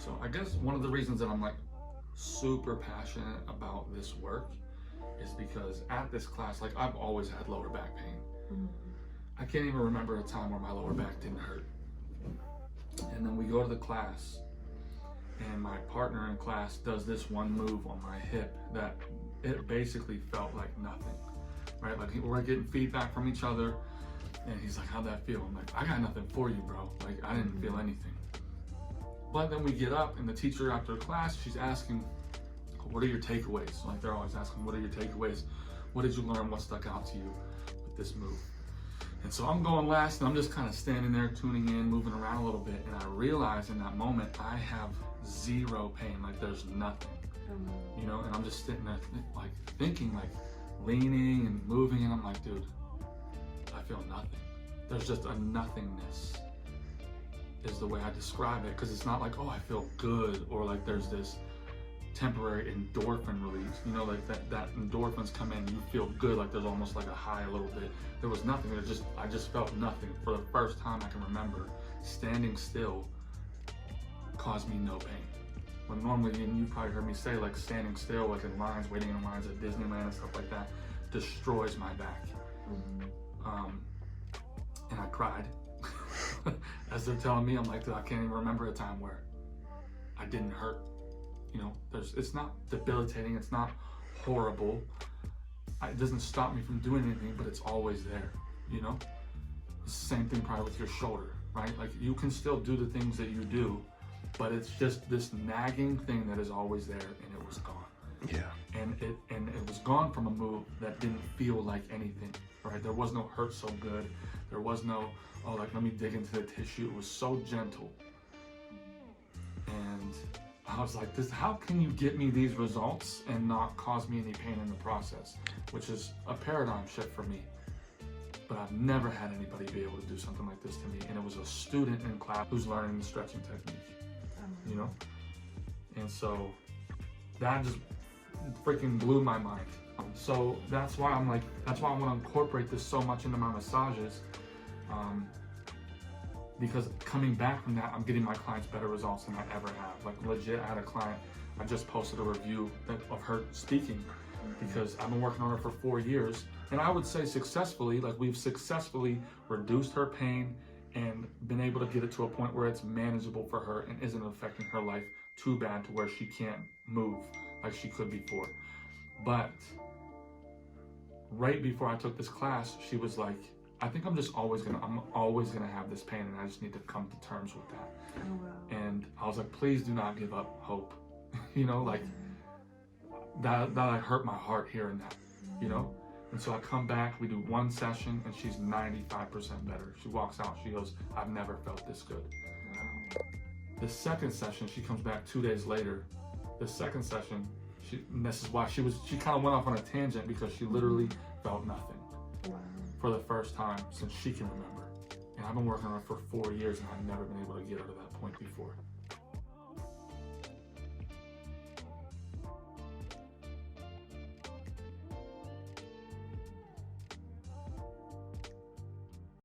So I guess one of the reasons that I'm like super passionate about this work is because at this class, like I've always had lower back pain. Mm-hmm. I can't even remember a time where my lower back didn't hurt. And then we go to the class, and my partner in class does this one move on my hip that it basically felt like nothing, right? Like we're getting feedback from each other, and he's like, how'd that feel? I'm like, I got nothing for you, bro. Like, I didn't feel anything. But then we get up, and the teacher after class, she's asking, what are your takeaways? Like, they're always asking, what are your takeaways? What did you learn? What stuck out to you with this move? And so I'm going last, and I'm just kind of standing there, tuning in, moving around a little bit, and I realize in that moment, I have zero pain, like there's nothing, you know, and I'm just sitting there, like, thinking, like, leaning and moving, and I'm like, dude, I feel nothing. There's just a nothingness, is the way I describe it, because it's not like, oh, I feel good, or like there's this temporary endorphin release, you know, like that endorphins come in, you feel good, like there's almost like a high a little bit. There was nothing. I just felt nothing. For the first time I can remember, standing still caused me no pain. When normally, and you probably heard me say, like standing still, like in lines, waiting in lines at Disneyland and stuff like that, destroys my back. And I cried as they're telling me. I'm like, dude, I can't even remember a time where I didn't hurt. You know, it's not debilitating, it's not horrible. It doesn't stop me from doing anything, but it's always there, you know? It's the same thing probably with your shoulder, right? Like, you can still do the things that you do, but it's just this nagging thing that is always there, and it was gone. Yeah. And it was gone from a move that didn't feel like anything, right? There was no hurt so good. There was no, oh, like, let me dig into the tissue. It was so gentle. And I was like, this, how can you get me these results and not cause me any pain in the process? Which is a paradigm shift for me. But I've never had anybody be able to do something like this to me. And it was a student in class who's learning the stretching technique, you know? And so that just freaking blew my mind. So that's why I'm like, that's why I want to incorporate this so much into my massages. Because coming back from that, I'm getting my clients better results than I ever have. Like, legit, I had a client, I just posted a review of her speaking, because I've been working on her for 4 years. And I would say successfully, like, we've successfully reduced her pain and been able to get it to a point where it's manageable for her and isn't affecting her life too bad to where she can't move like she could before. But right before I took this class, she was like, I think I'm always gonna have this pain, and I just need to come to terms with that. Oh, wow. And I was like, please do not give up hope. You know, like that like hurt my heart hearing that, you know? And so I come back, we do one session, and she's 95% better. She walks out, she goes, I've never felt this good. Wow. The second session, she comes back 2 days later. The second session, and this is why she kind of went off on a tangent, because she literally felt nothing. Wow. For the first time since she can remember. And I've been working on it for 4 years, and I've never been able to get her to that point before.